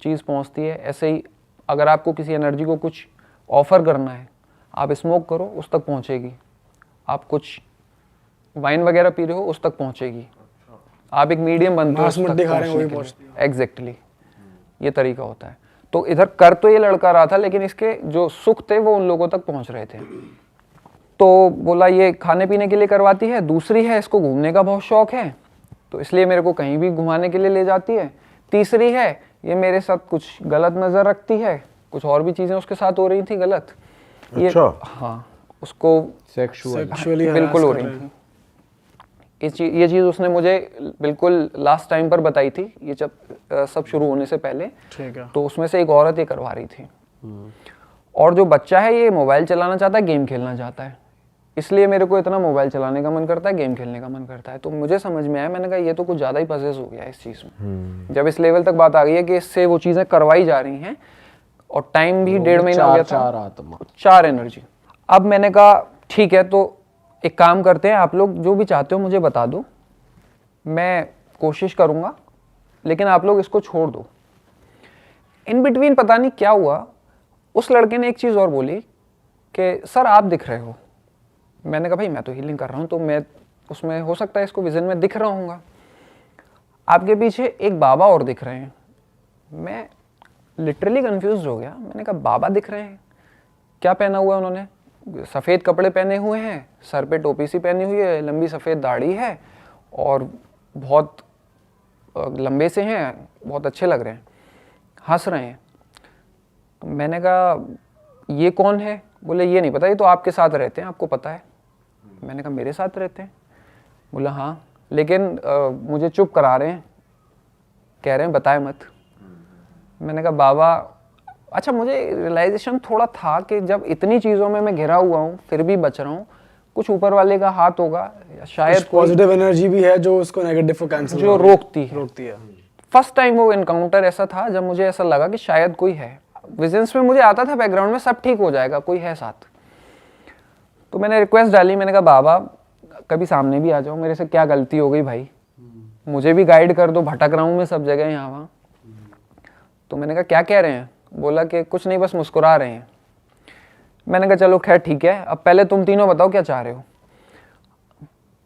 चीज़ पहुंचती है, ऐसे ही अगर आपको किसी एनर्जी को कुछ ऑफर करना है, आप स्मोक करो उस तक पहुंचेगी, आप कुछ वाइन वगैरह पी रहे हो उस तक पहुंचेगी, आप एक मीडियम बनते हो। एग्जैक्टली ये तरीका होता है। तो इधर कर तो ये लड़का रहा था, लेकिन इसके जो सुख थे वो उन लोगों तक पहुंच रहे थे। तो बोला ये खाने पीने के लिए करवाती है, दूसरी है इसको घूमने का बहुत शौक है, तो इसलिए मेरे को कहीं भी घुमाने के लिए ले जाती है, तीसरी है ये मेरे साथ कुछ गलत नज़र रखती है, कुछ और भी चीज़ें उसके साथ हो रही थी गलत। ये हाँ, उसको सेक्सुअली बिल्कुल हो रही थी। ये चीज़ उसने मुझे बिल्कुल लास्ट टाइम पर बताई थी, ये जब सब शुरू होने से पहले। ठीक है। तो उसमें से एक औरत ये करवा रही थी। और जो बच्चा है ये मोबाइल चलाना चाहता है, गेम खेलना चाहता है, इसलिए मेरे को इतना मोबाइल चलाने का मन करता है, गेम खेलने का मन करता है। तो मुझे समझ में आया, मैंने कहा ये तो कुछ ज़्यादा ही पजेस हो गया इस चीज़ में। जब इस लेवल तक बात आ गई है कि इससे वो चीज़ें करवाई जा रही हैं और टाइम भी 1.5 महीना हो गया था, 4 एनर्जी। अब मैंने कहा ठीक है, तो एक काम करते हैं, आप लोग जो भी चाहते हो मुझे बता दो, मैं कोशिश करूँगा, लेकिन आप लोग इसको छोड़ दो। इन बिटवीन पता नहीं क्या हुआ, उस लड़के ने एक चीज़ और बोली कि सर आप दिख रहे हो। मैंने कहा भाई मैं तो हीलिंग कर रहा हूँ, तो मैं उसमें हो सकता है इसको विजन में दिख रहा हूँगा, आपके पीछे एक बाबा और दिख रहे हैं। मैं लिटरली कंफ्यूज हो गया। मैंने कहा बाबा दिख रहे हैं, क्या पहना हुआ है उन्होंने? सफ़ेद कपड़े पहने हुए हैं, सर पे टोपी सी पहनी हुई है, लंबी सफ़ेद दाढ़ी है और बहुत लंबे से हैं, बहुत अच्छे लग रहे हैं, हंस रहे हैं। तो मैंने कहा ये कौन है? बोले ये नहीं पता, ये तो आपके साथ रहते हैं, आपको पता है। मैंने कहा मेरे साथ रहते हैं? बोला हाँ, लेकिन मुझे चुप करा रहे हैं, कह रहे हैं बताए मत। मैंने कहा बाबा, अच्छा मुझे रियलाइजेशन थोड़ा था कि जब इतनी चीज़ों में मैं घिरा हुआ हूँ फिर भी बच रहा हूँ, कुछ ऊपर वाले का हाथ होगा या शायद पॉजिटिव एनर्जी भी है जो उसको नेगेटिव को कैंसिल जो रोकती है। फर्स्ट टाइम वो एनकाउंटर ऐसा था जब मुझे ऐसा लगा कि शायद कोई है। विजन्स में मुझे आता था बैकग्राउंड में सब ठीक हो जाएगा, कोई है साथ। तो मैंने रिक्वेस्ट डाली, मैंने कहा बाबा कभी सामने भी आ जाओ, मेरे से क्या गलती हो गई भाई, मुझे भी गाइड कर दो, भटक रहा हूँ मैं सब जगह यहाँ वहाँ। तो मैंने कहा क्या कह रहे हैं? बोला कि कुछ नहीं, बस मुस्कुरा रहे हैं। मैंने कहा चलो खैर ठीक है, अब पहले तुम तीनों बताओ क्या चाह रहे हो?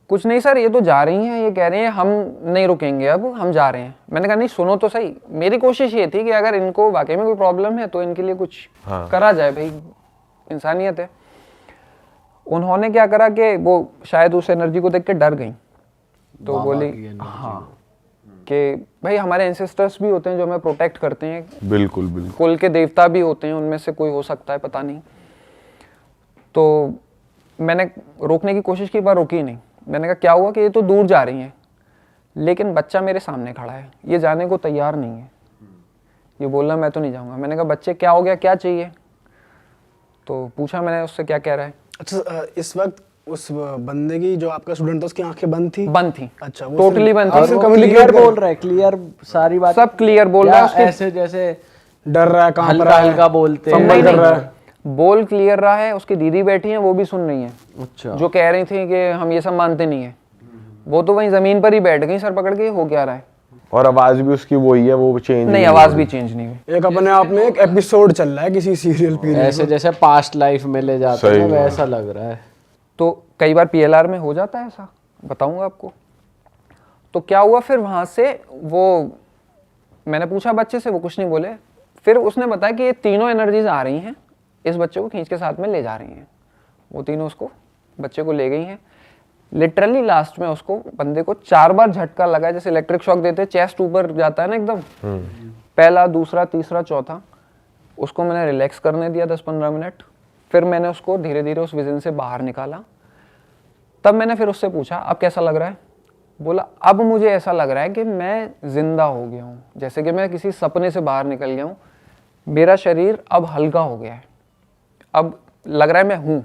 कुछ नहीं सर, ये तो जा रही हैं, ये कह रही हैं हम नहीं रुकेंगे, अब हम जा रहे हैं। मैंने कहा नहीं सुनो तो सही, मेरी कोशिश ये थी कि अगर इनको वाकई में कोई प्रॉब्लम है तो इनके लिए कुछ करा जाए, भाई इंसानियत है। उन्होंने क्या करा कि वो शायद उस एनर्जी को देख के डर गई, तो बोली हाँ कि भाई हमारे एंसेस्टर्स भी होते हैं जो हमें प्रोटेक्ट करते हैं, बिल्कुल बिल्कुल, कुल के देवता भी होते हैं, उनमें से कोई हो सकता है, पता नहीं। तो मैंने रोकने की कोशिश की पर रोकी नहीं। मैंने कहा क्या हुआ कि ये तो दूर जा रही हैं, लेकिन बच्चा मेरे सामने खड़ा है, ये जाने को तैयार नहीं है, ये बोल रहा मैं तो नहीं जाऊँगा। मैंने कहा बच्चे क्या हो गया, क्या चाहिए? तो पूछा मैंने उससे क्या कह रहा है। अच्छा, इस वक्त उस बंदे की जो आपका स्टूडेंट था उसकी आंखें बंद थी? बंद थी। अच्छा, टोटली बंद थी। क्लियर बोल रहा है, क्लियर सारी बात सब क्लियर बोल रहा है, ऐसे जैसे डर रहा है, कहाँ पर हल्का हल्का बोलते हैं, फंबल कर रहा है, बोल क्लियर रहा है। उसकी दीदी बैठी हैं, वो भी सुन रही हैं। अच्छा, जो कह रही थी कि हम ये सब मानते नहीं है, वो तो वहीं जमीन पर ही बैठ गई सर पकड़ के, हो क्या रहा है। और आवाज भी उसकी वही है, वो चेंज नहीं, आवाज भी चेंज नहीं हुई। एक अपने आप में एक एपिसोड चल रहा है किसी सीरियल पीरियड, ऐसे जैसे पास्ट लाइफ में ले जाते हैं वैसा लग रहा है। तो कई बार पीएलआर में हो जाता है ऐसा, बताऊंगा आपको। तो क्या हुआ फिर वहां से वो, मैंने पूछा बच्चे से, वो कुछ नहीं बोले। फिर उसने बताया कि ये तीनों एनर्जीज आ रही हैं, इस बच्चे को खींच के साथ में ले जा रही हैं। वो तीनों उसको बच्चे को ले गई हैं। लिटरली लास्ट में उसको बंदे को 4 बार झटका लगा, जैसे इलेक्ट्रिक शॉक देते, चेस्ट ऊपर जाता है ना एकदम, पहला, दूसरा, तीसरा, चौथा। उसको मैंने रिलैक्स करने दिया 10-15 मिनट, फिर मैंने उसको धीरे धीरे उस विजन से बाहर निकाला। तब मैंने फिर उससे पूछा अब कैसा लग रहा है? बोला अब मुझे ऐसा लग रहा है कि मैं जिंदा हो गया हूँ, जैसे कि मैं किसी सपने से बाहर निकल गया हूँ, मेरा शरीर अब हल्का हो गया है, अब लग रहा है मैं हूँ,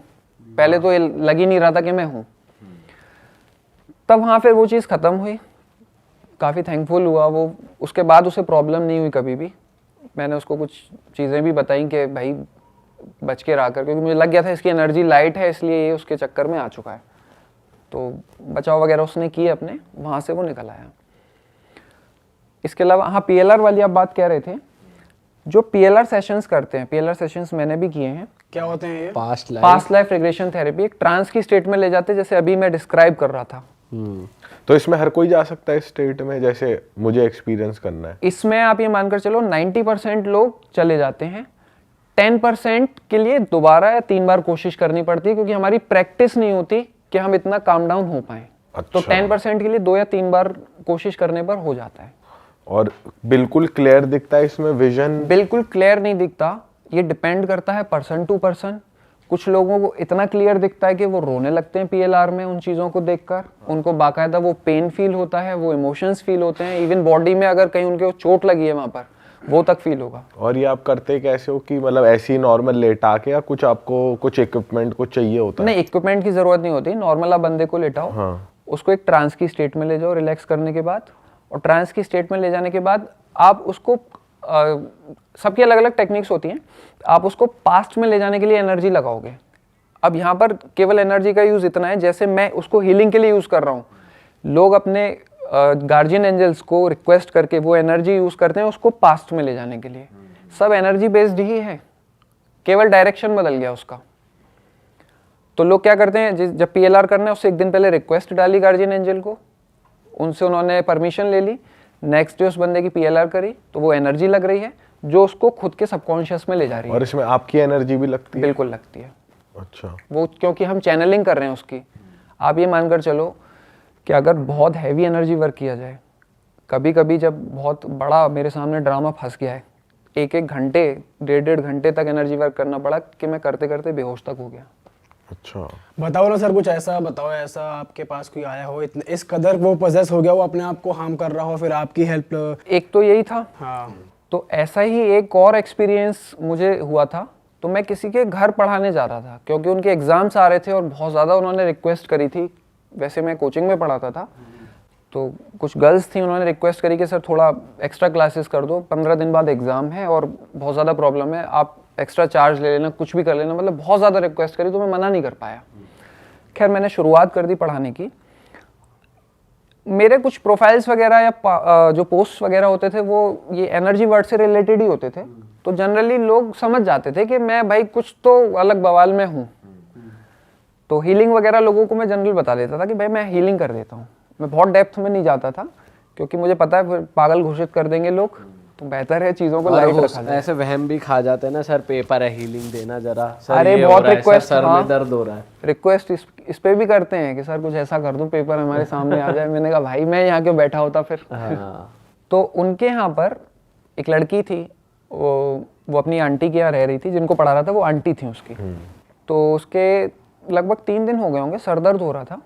पहले तो ये लग ही नहीं रहा था कि मैं हूँ। तब हाँ फिर वो चीज़ ख़त्म हुई, काफ़ी थैंकफुल हुआ वो। उसके बाद उसे प्रॉब्लम नहीं हुई कभी भी। मैंने उसको कुछ चीज़ें भी बताई कि भाई बच के रहा कर, क्योंकि मुझे लग गया था इसकी एनर्जी लाइट है, इसलिए ये उसके चक्कर में आ चुका है। तो बचाव वगैरह उसने किए अपने, वहाँ से वो निकल आया। इसके अलावा हाँ, PLR वाली आप बात कह रहे थे, जो PLR सेशंस करते हैं, PLR सेशंस मैंने भी किए हैं। क्या होते हैं ये? पास्ट लाइफ रिग्रेशन थेरेपी, एक ट्रांस की स्टेट में ले जाते हैं, जैसे अभी मैं डिस्क्राइब कर रहा था। तो इसमें हर कोई जा सकता है इस स्टेट में, जैसे मुझे एक्सपीरियंस करना है? इसमें आप ये मानकर चलो 90% लोग चले जाते हैं, 10% के लिए दोबारा या 3 बार कोशिश करनी पड़ती है, क्योंकि हमारी प्रैक्टिस नहीं होती कि हम इतना काम डाउन हो पाए। अच्छा। तो 10% के लिए 2 या 3 बार कोशिश करने पर हो जाता है। और बिल्कुल क्लियर दिखता है इसमें विजन? बिल्कुल क्लियर नहीं दिखता, ये डिपेंड करता है पर्सन टू पर्सन। कुछ लोगों को इतना क्लियर दिखता है कि वो रोने लगते हैं PLR में उन चीज़ों को देखकर, उनको बाकायदा वो पेन फील होता है, वो इमोशंस फील होते हैं, इवन बॉडी में अगर कहीं उनके चोट लगी है वहाँ पर वो तक फील होगा। और ये आप करते कैसे हो कि मतलब ऐसे ही नॉर्मल लेटा के, या कुछ आपको कुछ इक्विपमेंट कुछ चाहिए होता है? नहीं, इक्विपमेंट की जरूरत नहीं होती, नॉर्मल आप बंदे को लेटाओ। हाँ। उसको एक ट्रांस की स्टेट में ले जाओ रिलैक्स करने के बाद, और ट्रांस की स्टेट में ले जाने के बाद आप उसको सबकी अलग अलग टेक्निक्स होती हैं, आप उसको पास्ट में ले जाने के लिए एनर्जी लगाओगे। अब यहाँ पर केवल एनर्जी का यूज़ इतना है, जैसे मैं उसको हीलिंग के लिए यूज़ कर रहा हूँ, लोग अपने गार्जियन एंजल्स को रिक्वेस्ट करके वो एनर्जी यूज़ करते हैं उसको पास्ट में ले जाने के लिए। सब एनर्जी बेस्ड ही है, केवल डायरेक्शन बदल गया उसका। तो लोग क्या करते हैं, जब PLR करना है उससे एक दिन पहले रिक्वेस्ट डाली गार्जियन एंजल को, उनसे उन्होंने परमिशन ले ली, नेक्स्ट डे उस बंदे की PLR करी, तो वो एनर्जी लग रही है जो उसको खुद के सबकॉन्शियस में ले जा रही है। और इसमें आपकी एनर्जी भी लगती है? बिल्कुल लगती है। अच्छा। वो क्योंकि हम चैनलिंग कर रहे हैं उसकी। आप ये मानकर चलो कि अगर बहुत हैवी एनर्जी वर्क किया जाए, कभी कभी जब बहुत बड़ा मेरे सामने ड्रामा फंस गया है, 1-1 घंटे 1.5 घंटे तक एनर्जी वर्क करना पड़ा कि मैं करते करते बेहोश तक हो गया। अच्छा। बताओ ना सर, कुछ ऐसा बताओ, ऐसा आपके पास कोई आया हो इतने इस कदर वो पोजेस हो गया, वो अपने आप को हार्म कर रहा हो, फिर आपकी हेल्प? एक तो यही था। हाँ। तो ऐसा ही एक और एक्सपीरियंस मुझे हुआ था। तो मैं किसी के घर पढ़ाने जा रहा था, क्योंकि उनके एग्ज़ाम्स आ रहे थे और बहुत ज़्यादा उन्होंने रिक्वेस्ट करी थी। वैसे मैं कोचिंग में पढ़ाता था, तो कुछ गर्ल्स थी, उन्होंने रिक्वेस्ट करी कि सर थोड़ा एक्स्ट्रा क्लासेस कर दो, 15 दिन बाद एग्ज़ाम है और बहुत ज़्यादा प्रॉब्लम है, आप एक्स्ट्रा चार्ज ले लेना, कुछ भी कर लेना, मतलब बहुत ज़्यादा रिक्वेस्ट करी, तो मैं मना नहीं कर पाया। खैर मैंने शुरुआत कर दी पढ़ाने की। मेरे कुछ प्रोफाइल्स वगैरह या जो पोस्ट वगैरह होते थे वो ये एनर्जी वर्ड से रिलेटेड ही होते थे, तो जनरली लोग समझ जाते थे कि मैं भाई कुछ तो अलग बवाल में हूँ। तो हीलिंग वगैरह लोगों को मैं जनरल बता देता था कि भाई मैं हीलिंग कर देता हूँ। मैं बहुत डेप्थ में नहीं जाता था, क्योंकि मुझे पता है फिर पागल घोषित कर देंगे लोग, तो बेहतर है चीज़ों को लाइट रखा जाए। ऐसे वहम भी खा जाते हैं ना, सर पेपर है हीलिंग देना जरा, सर अरे ये बहुत हो रहा है, रिक्वेस्ट, सर हाँ, में दर्द हो रहा है, रिक्वेस्ट इस पे भी करते हैं कि सर कुछ ऐसा कर दूं पेपर हमारे सामने आ जाए। मैंने कहा भाई मैं यहाँ क्यों बैठा होता फिर। हाँ। तो उनके यहाँ पर एक लड़की थी, वो अपनी आंटी के यहाँ रह रही थी, जिनको पढ़ा रहा था वो आंटी थी उसकी। तो उसके लगभग 3 दिन हो गए होंगे, सर दर्द हो रहा था।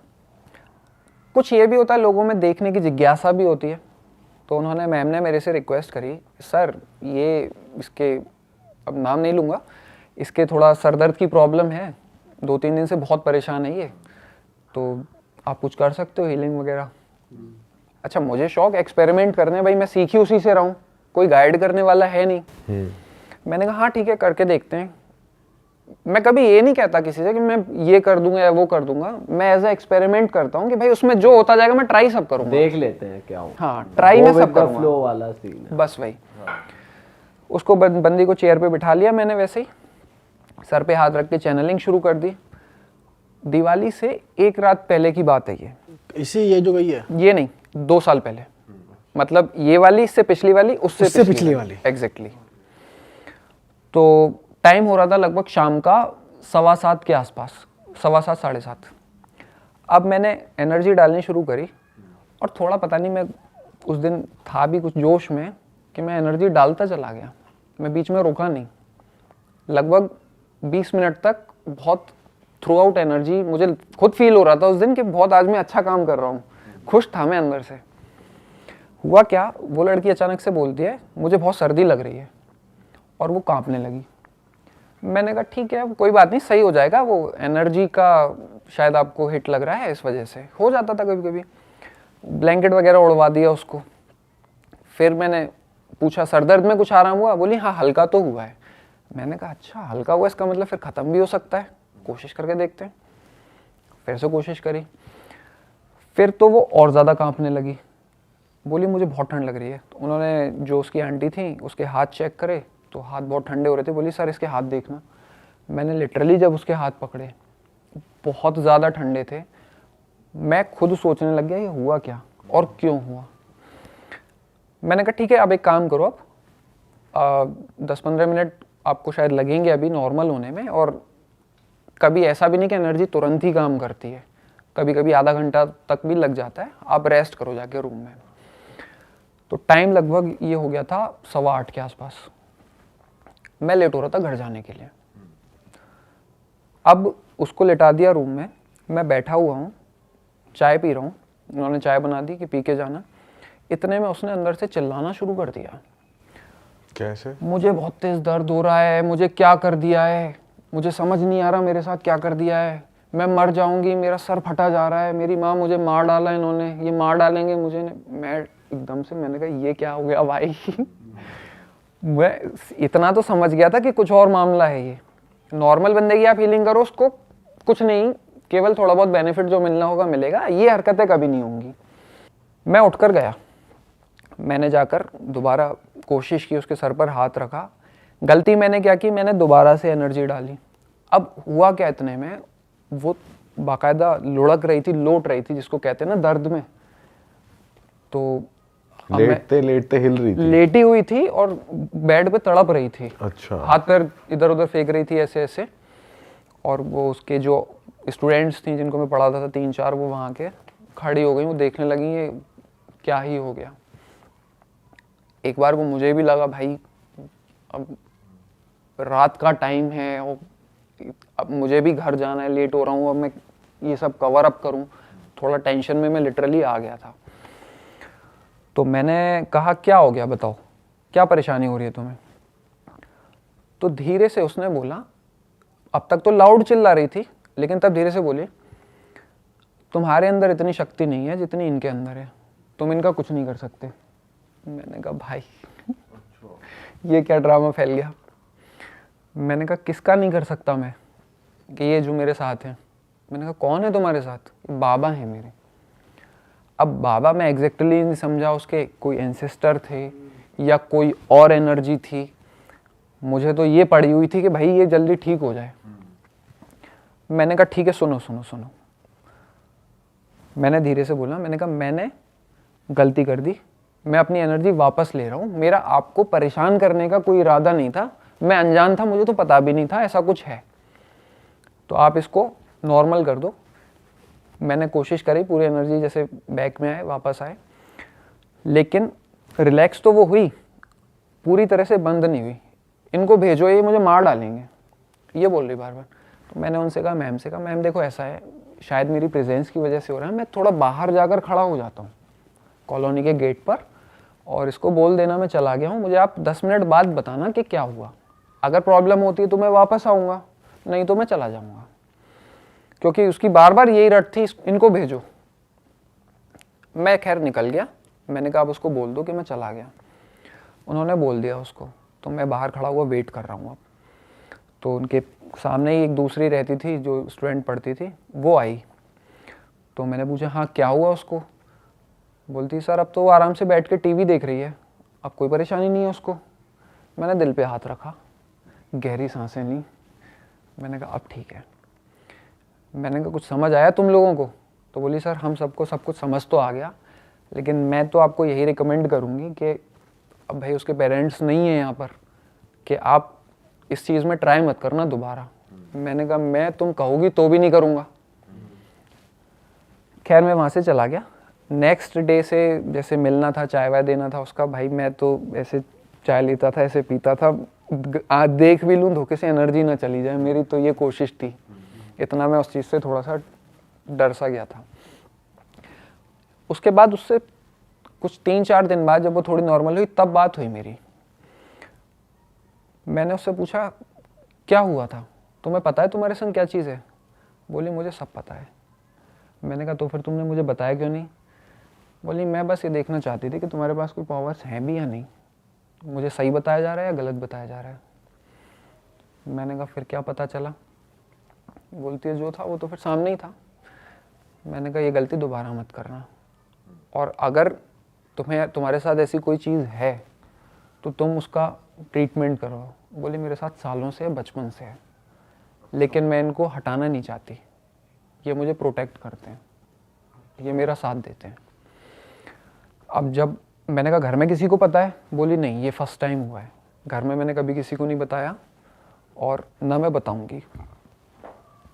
कुछ ये भी होता है, लोगों में देखने की जिज्ञासा भी होती है। तो उन्होंने, मैम ने मेरे से रिक्वेस्ट करी, सर ये इसके, अब नाम नहीं लूँगा, इसके थोड़ा सर दर्द की प्रॉब्लम है, 2-3 दिन से बहुत परेशान है ये, तो आप कुछ कर सकते हो हीलिंग वगैरह। अच्छा, मुझे शौक एक्सपेरिमेंट करने, भाई मैं सीखी उसी से रहा हूँ, कोई गाइड करने वाला है नहीं। मैंने कहा हाँ ठीक है, करके देखते हैं। मैं कभी ये नहीं कहता किसी से कि मैं ये कर दूंगा या वो कर दूंगा, मैं एज ए एक्सपेरिमेंट करता हूँ कि भाई उसमें जो होता जाएगा मैं ट्राई सब करूँगा, देख लेते हैं क्या हो। हाँ, ट्राई में सब करूँगा, फ्लो वाला सीन है बस वही। उसको बंदी को चेयर पे बिठा लिया मैंने, वैसे ही सर पे हाथ रख के चैनलिंग शुरू कर दी। दिवाली से 1 रात पहले की बात है ये जो गई है, ये नहीं, 2 साल पहले, मतलब ये वाली इससे पिछली वाली, उससे पिछली वाली एग्जैक्टली। तो टाइम हो रहा था लगभग शाम का 7:15 के आसपास, 7:15 7:30। अब मैंने एनर्जी डालनी शुरू करी और थोड़ा पता नहीं, मैं उस दिन था भी कुछ जोश में कि मैं एनर्जी डालता चला गया, मैं बीच में रुका नहीं। लगभग 20 मिनट तक बहुत थ्रू आउट एनर्जी, मुझे खुद फील हो रहा था उस दिन कि बहुत आज मैं अच्छा काम कर रहा हूँ, खुश था मैं अंदर से। हुआ क्या, वो लड़की अचानक से बोलती है मुझे बहुत सर्दी लग रही है, और वो कांपने लगी। मैंने कहा ठीक है, कोई बात नहीं, सही हो जाएगा, वो एनर्जी का शायद आपको हिट लग रहा है, इस वजह से हो जाता था कभी कभी। ब्लैंकेट वगैरह उड़वा दिया उसको। फिर मैंने पूछा सर दर्द में कुछ आराम हुआ? बोली हाँ हल्का तो हुआ है। मैंने कहा अच्छा हल्का हुआ, इसका मतलब फिर ख़त्म भी हो सकता है, कोशिश करके देखते हैं। फिर से कोशिश करी, फिर तो वो और ज़्यादा कांपने लगी। बोली मुझे बहुत ठंड लग रही है। तो उन्होंने जो उसकी आंटी थी उसके हाथ चेक करे तो हाथ बहुत ठंडे हो रहे थे। बोली सर इसके हाथ देखना। मैंने लिटरली जब उसके हाथ पकड़े, बहुत ज़्यादा ठंडे थे। मैं खुद सोचने लग गया ये हुआ क्या और क्यों हुआ। मैंने कहा ठीक है अब एक काम करो, आप 10-15 मिनट आपको शायद लगेंगे अभी नॉर्मल होने में, और कभी ऐसा भी नहीं कि एनर्जी तुरंत ही काम करती है, कभी कभी आधा घंटा तक भी लग जाता है। आप रेस्ट करो जाके रूम में। तो टाइम लगभग ये हो गया था 8:15 के आसपास। मैं लेट हो रहा था घर जाने के लिए। अब उसको लेटा दिया रूम में, मैं बैठा हुआ हूँ, चाय पी रहा हूँ। उन्होंने चाय बना दी कि पी के जाना। इतने में उसने अंदर से चिल्लाना शुरू कर दिया। कैसे? मुझे बहुत तेज दर्द हो रहा है, मुझे क्या कर दिया है, मुझे समझ नहीं आ रहा मेरे साथ क्या कर दिया है, मैं मर जाऊंगी, मेरा सर फटा जा रहा है, मेरी माँ मुझे मार डाला इन्होंने, ये मार डालेंगे मुझे। मैं एकदम से मैंने कहा ये क्या हो गया भाई। मैं इतना तो समझ गया था कि कुछ और मामला है। ये नॉर्मल बंदे की आप हीलिंग करो, उसको कुछ नहीं, केवल थोड़ा बहुत बेनिफिट जो मिलना होगा मिलेगा, ये हरकतें कभी नहीं होंगी। मैं उठकर गया, मैंने जाकर दोबारा कोशिश की, उसके सर पर हाथ रखा। गलती मैंने क्या की, मैंने दोबारा से एनर्जी डाली। अब हुआ क्या, इतने में वो बाकायदा लुढ़क रही थी, लोट रही थी, जिसको कहते हैं ना दर्द में। तो लेटते लेटते हिल रही थी? लेटी हुई थी और बेड पे तड़प रही थी। अच्छा। हाथ पैर इधर उधर फेंक रही थी ऐसे ऐसे। और वो उसके जो स्टूडेंट्स थी जिनको मैं पढ़ाता था 3-4, वो वहाँ के खड़ी हो गई, वो देखने लगी ये क्या ही हो गया। एक बार को मुझे भी लगा भाई अब रात का टाइम है और अब मुझे भी घर जाना है, लेट हो रहा हूँ, अब मैं ये सब कवर अप करूँ। थोड़ा टेंशन में मैं लिटरली आ गया था। तो मैंने कहा क्या हो गया बताओ, क्या परेशानी हो रही है तुम्हें? तो धीरे से उसने बोला, अब तक तो लाउड चिल्ला रही थी लेकिन तब धीरे से बोली, तुम्हारे अंदर इतनी शक्ति नहीं है जितनी इनके अंदर है, तुम इनका कुछ नहीं कर सकते। मैंने कहा भाई ये क्या ड्रामा फैल गया। मैंने कहा किसका नहीं कर सकता मैं? कि ये जो मेरे साथ हैं। मैंने कहा कौन है तुम्हारे साथ? बाबा हैं मेरे। अब बाबा मैं एग्जैक्टली नहीं समझा, उसके कोई एंसेस्टर थे या कोई और एनर्जी थी। मुझे तो ये पड़ी हुई थी कि भाई ये जल्दी ठीक हो जाए। मैंने कहा ठीक है सुनो सुनो सुनो। मैंने धीरे से बोला, मैंने कहा मैंने गलती कर दी, मैं अपनी एनर्जी वापस ले रहा हूँ, मेरा आपको परेशान करने का कोई इरादा नहीं था, मैं अनजान था, मुझे तो पता भी नहीं था ऐसा कुछ है, तो आप इसको नॉर्मल कर दो। मैंने कोशिश करी, पूरी एनर्जी जैसे बैक में आए वापस आए, लेकिन रिलैक्स तो वो हुई, पूरी तरह से बंद नहीं हुई। इनको भेजो, ये मुझे मार डालेंगे, ये बोल रही बार बार। तो मैंने उनसे कहा, मैम से कहा, मैम देखो ऐसा है, शायद मेरी प्रेजेंस की वजह से हो रहा है, मैं थोड़ा बाहर जाकर खड़ा हो जाता हूँ कॉलोनी के गेट पर, और इसको बोल देना मैं चला गया हूँ, मुझे आप 10 मिनट बाद बताना कि क्या हुआ। अगर प्रॉब्लम होती है तो मैं वापस आऊँगा, नहीं तो मैं चला जाऊँगा। क्योंकि उसकी बार बार यही रट थी, इनको भेजो। मैं खैर निकल गया, मैंने कहा आप उसको बोल दो कि मैं चला गया। उन्होंने बोल दिया उसको, तो मैं बाहर खड़ा हुआ वेट कर रहा हूँ अब। तो उनके सामने ही एक दूसरी रहती थी जो स्टूडेंट पढ़ती थी, वो आई। तो मैंने पूछा हाँ क्या हुआ उसको? बोलती सर अब तो वो आराम से बैठ के टीवी देख रही है, अब कोई परेशानी नहीं है उसको। मैंने दिल पे हाथ रखा, गहरी सांसें ली, मैंने कहा अब ठीक है। मैंने कहा कुछ समझ आया तुम लोगों को? तो बोली सर हम सबको सब कुछ समझ तो आ गया, लेकिन मैं तो आपको यही रिकमेंड करूँगी कि अब भाई उसके पेरेंट्स नहीं हैं यहाँ पर, कि आप इस चीज़ में ट्राई मत करना दोबारा, मैंने कहा मैं तुम कहोगी तो भी नहीं करूँगा। खैर मैं वहाँ से चला गया। नेक्स्ट डे से जैसे मिलना था, चाय वाय देना था उसका, भाई मैं तो ऐसे चाय लेता था, ऐसे पीता था, आज देख भी लूँ धोखे से एनर्जी ना चली जाए, मेरी तो ये कोशिश थी। इतना मैं उस चीज़ से थोड़ा सा डर सा गया था। उसके बाद उससे कुछ 3-4 दिन बाद जब वो थोड़ी नॉर्मल हुई तब बात हुई मेरी। मैंने उससे पूछा क्या हुआ था, तुम्हें पता है तुम्हारे संग क्या चीज़ है? बोली मुझे सब पता है। मैंने कहा तो फिर तुमने मुझे बताया क्यों नहीं? बोली मैं बस ये देखना चाहती थी कि तुम्हारे पास कोई पावर्स हैं भी या नहीं, मुझे सही बताया जा रहा है या गलत बताया जा रहा है। मैंने कहा फिर क्या पता चला? बोलती है जो था वो तो फिर सामने ही था। मैंने कहा ये गलती दोबारा मत करना, और अगर तुम्हारे साथ ऐसी कोई चीज़ है तो तुम उसका ट्रीटमेंट करो। बोली मेरे साथ सालों से, बचपन से है, लेकिन मैं इनको हटाना नहीं चाहती, ये मुझे प्रोटेक्ट करते हैं, ये मेरा साथ देते हैं। अब जब मैंने कहा घर में किसी को पता है? बोली नहीं, ये फर्स्ट टाइम हुआ है, घर में मैंने कभी किसी को नहीं बताया और ना मैं बताऊंगी।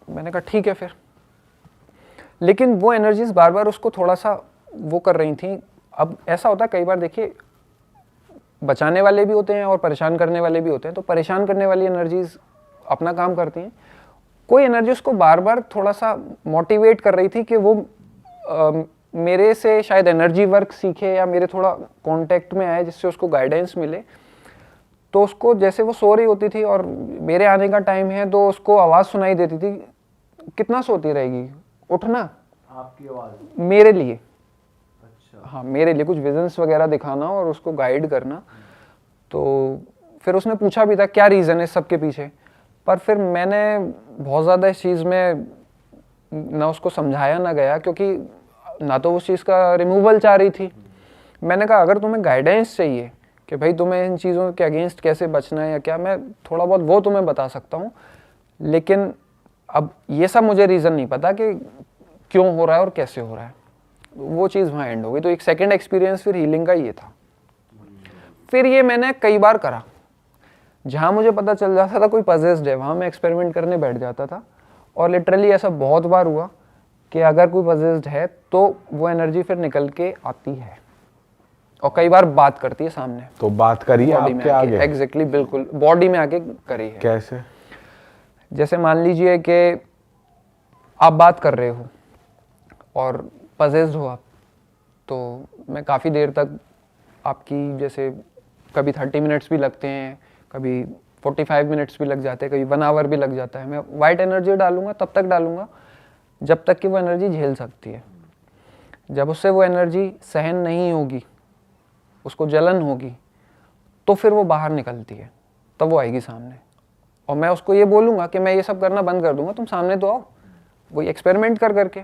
मैंने कहा ठीक है फिर। लेकिन वो एनर्जीज बार बार उसको थोड़ा सा वो कर रही थी। अब ऐसा होता है कई बार, देखिए बचाने वाले भी होते हैं और परेशान करने वाले भी होते हैं। तो परेशान करने वाली एनर्जीज अपना काम करती हैं, कोई एनर्जी उसको बार बार थोड़ा सा मोटिवेट कर रही थी कि वो मेरे से शायद एनर्जी वर्क सीखे या मेरे थोड़ा कांटेक्ट में आए, जिससे उसको गाइडेंस मिले। तो उसको जैसे वो सो रही होती थी और मेरे आने का टाइम है तो उसको आवाज़ सुनाई देती थी, कितना सोती रहेगी, उठना। आपकी आवाज़ मेरे लिए, अच्छा, हाँ मेरे लिए कुछ विजन्स वगैरह दिखाना और उसको गाइड करना। तो फिर उसने पूछा भी था क्या रीज़न है सबके पीछे, पर फिर मैंने बहुत ज़्यादा इस चीज़ में ना उसको समझाया ना गया, क्योंकि ना तो उस चीज़ का रिमूवल चाह रही थी। मैंने कहा अगर तुम्हें गाइडेंस चाहिए कि भाई तुम्हें इन चीज़ों के अगेंस्ट कैसे बचना है या क्या, मैं थोड़ा बहुत वो तुम्हें बता सकता हूँ, लेकिन अब ये सब मुझे रीज़न नहीं पता कि क्यों हो रहा है और कैसे हो रहा है। वो चीज़ वहाँ एंड हो गई। तो एक सेकेंड एक्सपीरियंस फिर हीलिंग का ये था। फिर ये मैंने कई बार करा, जहाँ मुझे पता चल जाता था कोई पजेस्ड है, वहाँ मैं एक्सपेरिमेंट करने बैठ जाता था। और लिटरली ऐसा बहुत बार हुआ कि अगर कोई पजेस्ड है तो वो एनर्जी फिर निकल के आती है और कई बार बात करती है सामने। तो बात करी है आपके आगे? एग्जैक्टली, बिल्कुल बॉडी में आके करी है। कैसे? जैसे मान लीजिए कि आप बात कर रहे हो और पजेस्ड हो आप, तो मैं काफ़ी देर तक आपकी, जैसे कभी 30 मिनट्स भी लगते हैं, कभी 45 मिनट्स भी लग जाते हैं, कभी 1 आवर भी लग जाता है। मैं वाइट एनर्जी डालूंगा, तब तक डालूंगा जब तक कि वो एनर्जी झेल सकती है। जब उससे वो एनर्जी सहन नहीं होगी, उसको जलन होगी, तो फिर वो बाहर निकलती है, तब वो आएगी सामने। और मैं उसको ये बोलूँगा कि मैं ये सब करना बंद कर दूंगा, तुम सामने तो आओ, वही एक्सपेरिमेंट कर करके।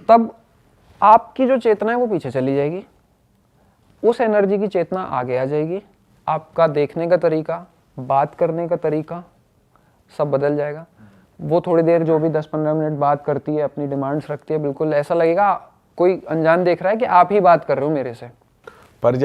तब आपकी जो चेतना है वो पीछे चली जाएगी, उस एनर्जी की चेतना आगे आ जाएगी, आपका देखने का तरीका, बात करने का तरीका सब बदल जाएगा। वो थोड़ी देर जो भी 10-15 मिनट बात करती है, अपनी डिमांड्स रखती है, बिल्कुल ऐसा लगेगा कोई अनजान देख रहा है कि आप ही बात कर रहे हो मेरे से। पर